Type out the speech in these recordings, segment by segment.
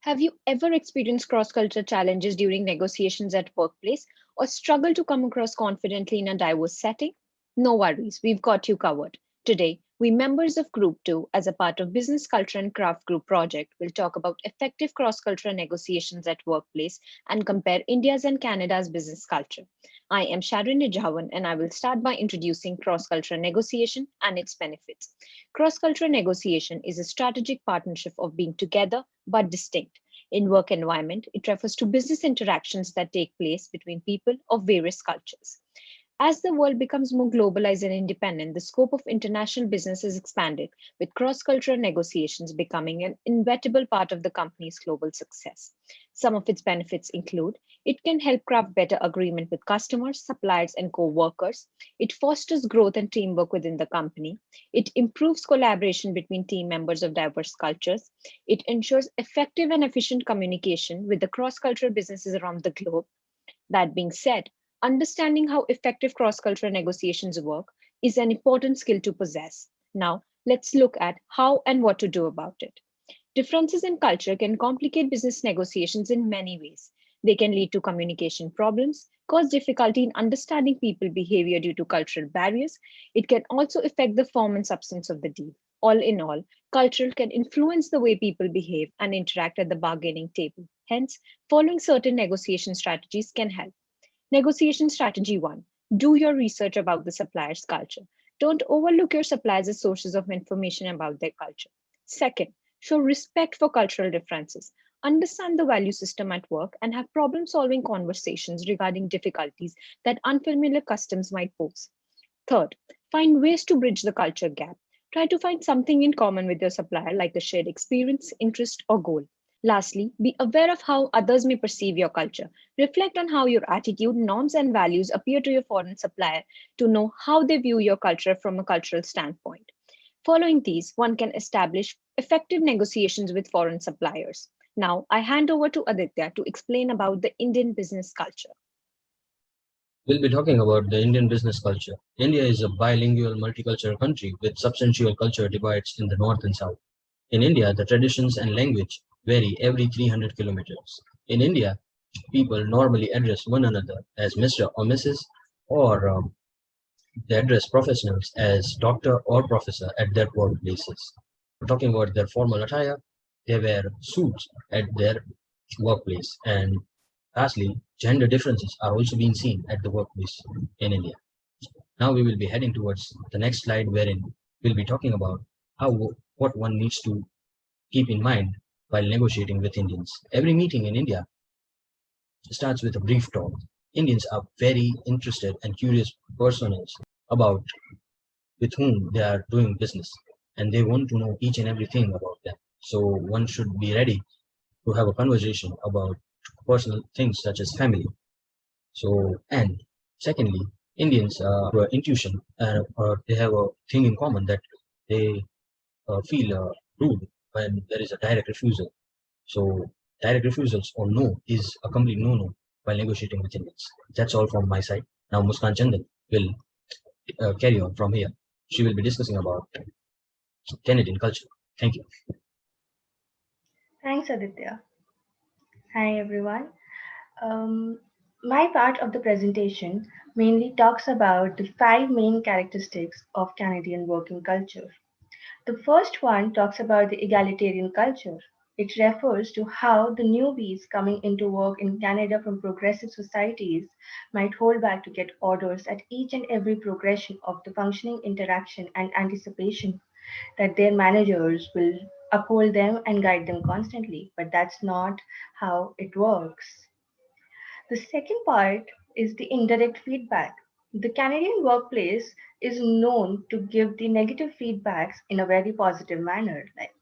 Have you ever experienced cross-cultural challenges during negotiations at workplace or struggled to come across confidently in a diverse setting? No worries, we've got you covered. Today, we members of Group 2, as a part of Business Culture and Craft Group project, will talk about effective cross-cultural negotiations at workplace and compare India's and Canada's business culture. I am Sharon Nijawan and I will start by introducing cross-cultural negotiation and its benefits. Cross-cultural negotiation is a strategic partnership of being together but distinct. In work environment, it refers to business interactions that take place between people of various cultures. As the world becomes more globalized and independent, the scope of international business is expanded, with cross-cultural negotiations becoming an inevitable part of the company's global success. Some of its benefits include it can help craft better agreement with customers, suppliers, and co-workers. It fosters growth and teamwork within the company. It improves collaboration between team members of diverse cultures. It ensures effective and efficient communication with the cross-cultural businesses around the globe. That being said, understanding how effective cross-cultural negotiations work is an important skill to possess. Now, let's look at how and what to do about it. Differences in culture can complicate business negotiations in many ways. They can lead to communication problems, cause difficulty in understanding people behavior due to cultural barriers. It can also affect the form and substance of the deal. All in all, culture can influence the way people behave and interact at the bargaining table. Hence, following certain negotiation strategies can help. Negotiation strategy 1. Do your research about the supplier's culture. Don't overlook your suppliers as sources of information about their culture. Second, show respect for cultural differences. Understand the value system at work and have problem solving conversations regarding difficulties that unfamiliar customs might pose. Third, find ways to bridge the culture gap. Try to find something in common with your supplier, like a shared experience, interest, or goal. Lastly, be aware of how others may perceive your culture. Reflect on how your attitude, norms, and values appear to your foreign supplier to know how they view your culture from a cultural standpoint. Following these, one can establish effective negotiations with foreign suppliers. Now, I hand over to Aditya to explain about the Indian business culture. We'll be talking about the Indian business culture. India is a bilingual, multicultural country with substantial cultural divides in the north and south. In India, the traditions and language vary every 300 kilometers. In India, people normally address one another as Mr. or Mrs. or they address professionals as doctor or professor at their workplaces. Talking about their formal attire, they wear suits at their workplace. And lastly, gender differences are also being seen at the workplace in India. Now we will be heading towards the next slide wherein we'll be talking about what one needs to keep in mind while negotiating with Indians. Every meeting in India starts with a brief talk. Indians are very interested and curious personas about with whom they are doing business, and they want to know each and everything about them. So one should be ready to have a conversation about personal things such as family. So, and secondly, Indians have intuition, or they have a thing in common that they feel rude when there is a direct refusal. So direct refusals or no is a complete no-no while negotiating with Indians. That's all from my side. Now Muskan Chandan will carry on from here. She will be discussing about Canadian culture. Thank you. Thanks, Aditya. Hi, everyone. Um, my part of the presentation mainly talks about the five main characteristics of Canadian working culture. The first one talks about the egalitarian culture. It refers to how the newbies coming into work in Canada from progressive societies might hold back to get orders at each and every progression of the functioning interaction and anticipation that their managers will uphold them and guide them constantly. But that's not how it works. The second part is the indirect feedback. The Canadian workplace is known to give the negative feedbacks in a very positive manner, like,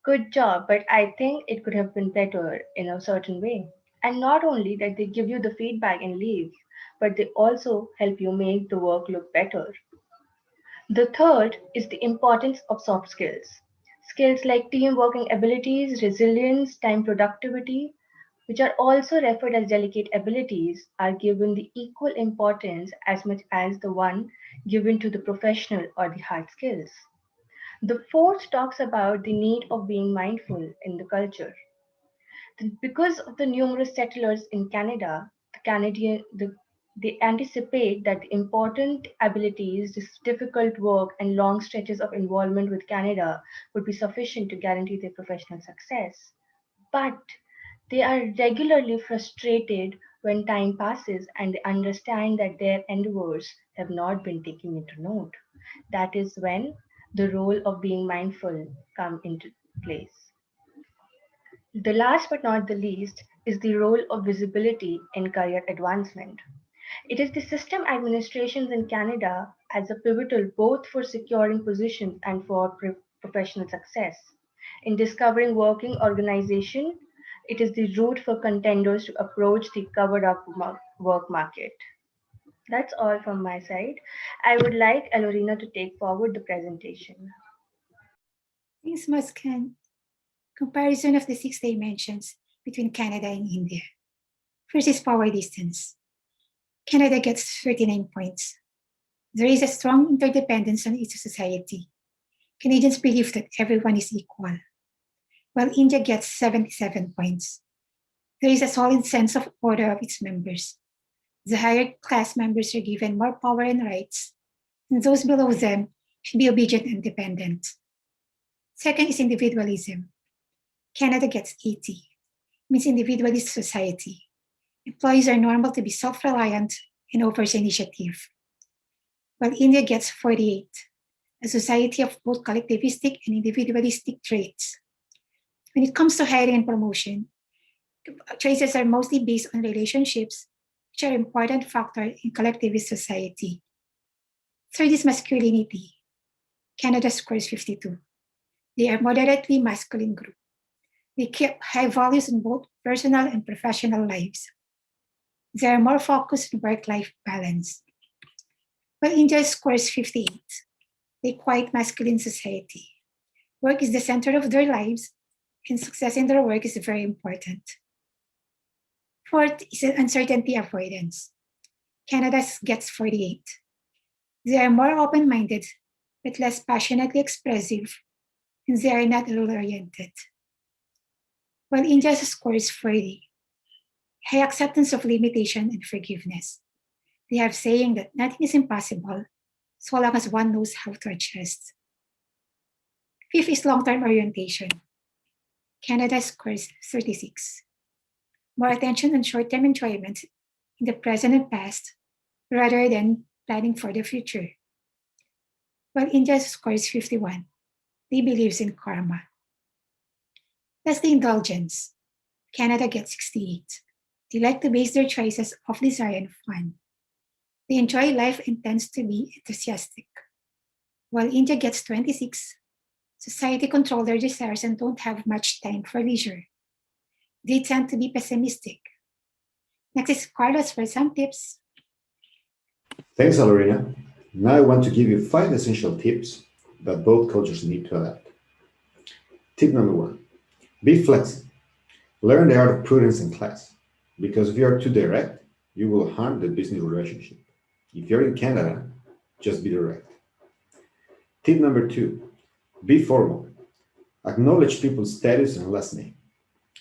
good job, but I think it could have been better in a certain way. And not only that they give you the feedback and leave, but they also help you make the work look better. The third is the importance of soft skills. Skills like team working abilities, resilience, time productivity, which are also referred as delicate abilities, are given the equal importance as much as the one given to the professional or the hard skills. The fourth talks about the need of being mindful in the culture. Because of the numerous settlers in Canada, they anticipate that the important abilities, this difficult work, and long stretches of involvement with Canada would be sufficient to guarantee their professional success. But they are regularly frustrated when time passes and they understand that their endeavors have not been taken into note. That is when the role of being mindful come into place. The last but not the least is the role of visibility in career advancement. It is the system administrations in Canada as a pivotal both for securing positions and for professional success. In discovering working organization, it is the route for contenders to approach the covered up work market. That's all from my side. I would like Alorina to take forward the presentation. Thanks, Muskan. Comparison of the six dimensions between Canada and India. First is power distance. Canada gets 39 points. There is a strong interdependence on each society. Canadians believe that everyone is equal, while India gets 77 points. There is a solid sense of order of its members. The higher class members are given more power and rights, and those below them should be obedient and dependent. Second is individualism. Canada gets 80, means individualist society. Employees are normal to be self-reliant and offers initiative, while India gets 48, a society of both collectivistic and individualistic traits. When it comes to hiring and promotion, choices are mostly based on relationships, which are an important factor in collectivist society. Third is masculinity. Canada scores 52. They are moderately masculine group. They keep high values in both personal and professional lives. They are more focused on work-life balance. While India scores 58, they quite masculine society. Work is the center of their lives, and success in their work is very important. Fourth is uncertainty avoidance. Canada gets 48. They are more open-minded, but less passionately expressive, and they are not rule-oriented. While India scores 40, high acceptance of limitation and forgiveness. They have saying that nothing is impossible so long as one knows how to adjust. Fifth is long-term orientation. Canada scores 36. More attention on short-term enjoyment in the present and past rather than planning for the future. While India scores 51, they believes in karma. That's the indulgence. Canada gets 68. They like to base their choices off desire and fun. They enjoy life and tends to be enthusiastic. While India gets 26, society control their desires and don't have much time for leisure. They tend to be pessimistic. Next is Carlos for some tips. Thanks, Alorina. Now I want to give you 5 essential tips that both cultures need to adapt. Tip number 1, be flexible. Learn the art of prudence in class, because if you are too direct, you will harm the business relationship. If you're in Canada, just be direct. Tip number 2, be formal. Acknowledge people's status and last name.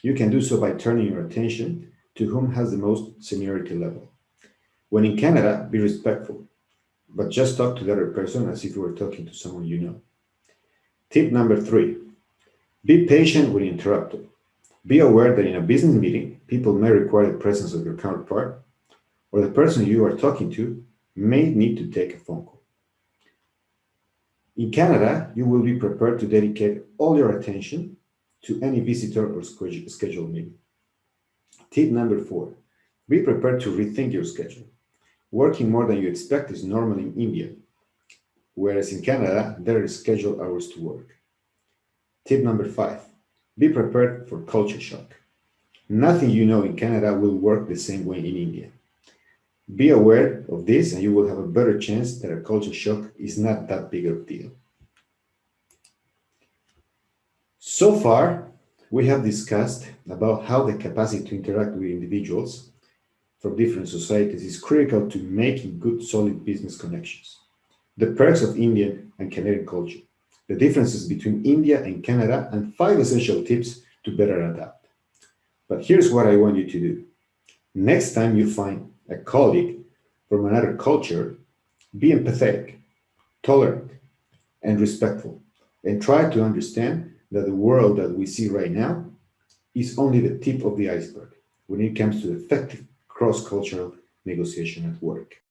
You can do so by turning your attention to whom has the most seniority level. When in Canada, be respectful, but just talk to the other person as if you were talking to someone you know. Tip number 3, be patient when interrupted. Be aware that in a business meeting, people may require the presence of your counterpart, or the person you are talking to may need to take a phone call. In Canada, you will be prepared to dedicate all your attention to any visitor or scheduled meeting. Tip number 4, be prepared to rethink your schedule. Working more than you expect is normal in India, whereas in Canada, there are scheduled hours to work. Tip number 5, be prepared for culture shock. Nothing you know in Canada will work the same way in India. Be aware of this and you will have a better chance that a culture shock is not that big of a deal. So far, we have discussed about how the capacity to interact with individuals from different societies is critical to making good, solid business connections. The perks of Indian and Canadian culture, the differences between India and Canada, and 5 essential tips to better adapt. But here's what I want you to do. Next time you find a colleague from another culture, be empathetic, tolerant, and respectful, and try to understand that the world that we see right now is only the tip of the iceberg when it comes to effective cross cultural negotiation at work.